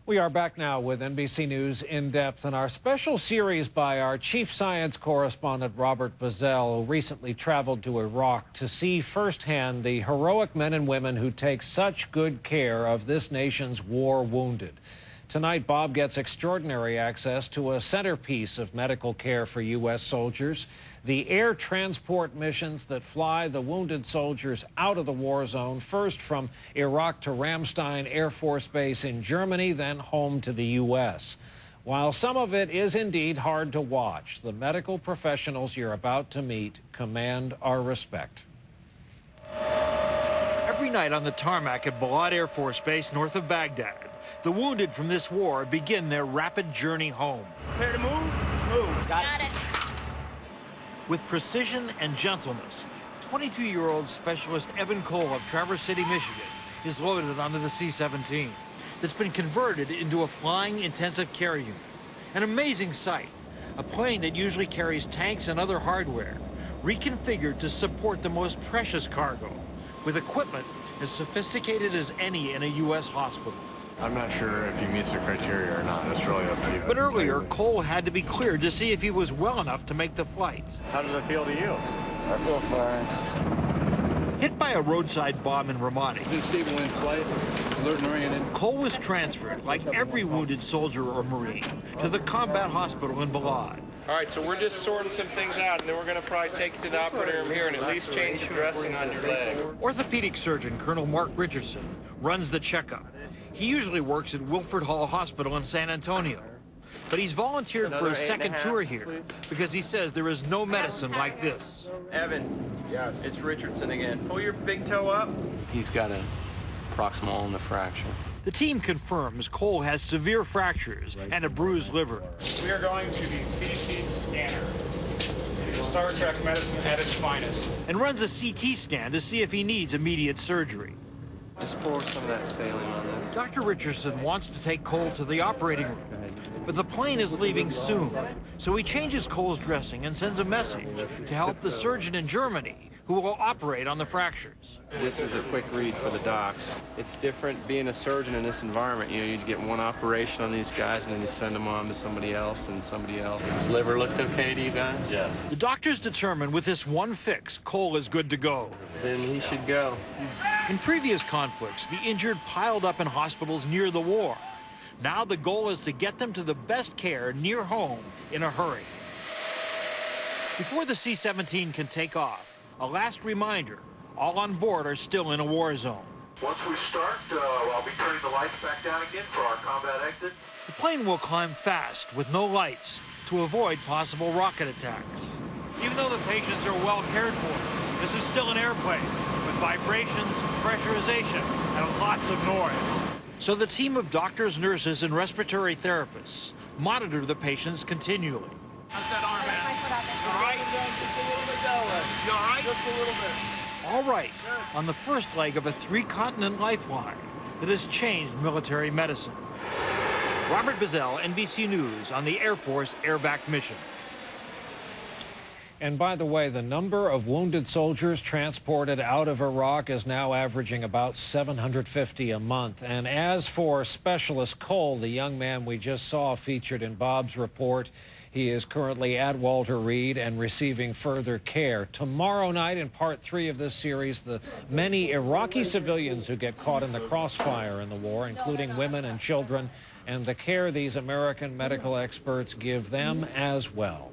We are back now with NBC News In Depth and our special series by our chief science correspondent, Robert Bazell, who recently traveled to Iraq to see firsthand the heroic men and women who take such good care of this nation's war wounded. Tonight, Bob gets extraordinary access to a centerpiece of medical care for U.S. soldiers, the air transport missions that fly the wounded soldiers out of the war zone, first from Iraq to Ramstein Air Force Base in Germany, then home to the U.S. While some of it is indeed hard to watch, the medical professionals you're about to meet command our respect. Every night on the tarmac at Balad Air Force Base north of Baghdad, the wounded from this war begin their rapid journey home. Ready to move? Move. Got it. With precision and gentleness, 22-year-old specialist Evan Cole of Traverse City, Michigan, is loaded onto the C-17 that's been converted into a flying intensive care unit. An amazing sight, a plane that usually carries tanks and other hardware, reconfigured to support the most precious cargo, with equipment as sophisticated as any in a U.S. hospital. I'm not sure if he meets the criteria or not. That's really up to you. But earlier, Cole had to be cleared to see if he was well enough to make the flight. How does it feel to you? I feel fine. Hit by a roadside bomb in Ramadi, Been stable in flight. It's alert and oriented. Cole was transferred, like every wounded soldier or Marine, to the combat hospital in Balad. All right, so we're just sorting some things out, and then we're going to probably take you to the operating room here and at least change the dressing on your leg. Orthopedic surgeon Colonel Mark Richardson runs the checkup. He usually works at Wilford Hall Hospital in San Antonio. But he's volunteered for a second tour here because he says there is no medicine like this. Evan, yes, it's Richardson again. Pull your big toe up. He's got a proximal ulnar fracture. The team confirms Cole has severe fractures and a bruised liver. We are going to the CT scanner. Star Trek medicine at its finest. And runs a CT scan to see if he needs immediate surgery. Just pour some of that saline on this. Dr. Richardson wants to take Cole to the operating room, but the plane is leaving soon. So he changes Cole's dressing and sends a message to help the surgeon in Germany who will operate on the fractures. This is a quick read for the docs. It's different being a surgeon in this environment. You know, you get one operation on these guys and then you send them on to somebody else and somebody else. His liver looked okay to you guys? Yes. The doctors determine with this one fix, Cole is good to go. Then he should go. In previous conflicts, the injured piled up in hospitals near the war. Now the goal is to get them to the best care near home in a hurry. Before the C-17 can take off, a last reminder, all on board are still in a war zone. Once we start, I'll be turning the lights back down again for our combat exit. The plane will climb fast with no lights to avoid possible rocket attacks. Even though the patients are well cared for, this is still an airplane with vibrations, pressurization, and lots of noise. So the team of doctors, nurses, and respiratory therapists monitor the patients continually. How's that arm, man? All right? Just a little bit that way. You all right? Just a little bit. All right, on the first leg of a three-continent lifeline that has changed military medicine. Robert Bazell, NBC News, on the Air Force AirVac mission. And by the way, the number of wounded soldiers transported out of Iraq is now averaging about 750 a month. And as for Specialist Cole, the young man we just saw featured in Bob's report, he is currently at Walter Reed and receiving further care. Tomorrow night, in part 3 of this series, the many Iraqi civilians who get caught in the crossfire in the war, including women and children, and the care these American medical experts give them as well.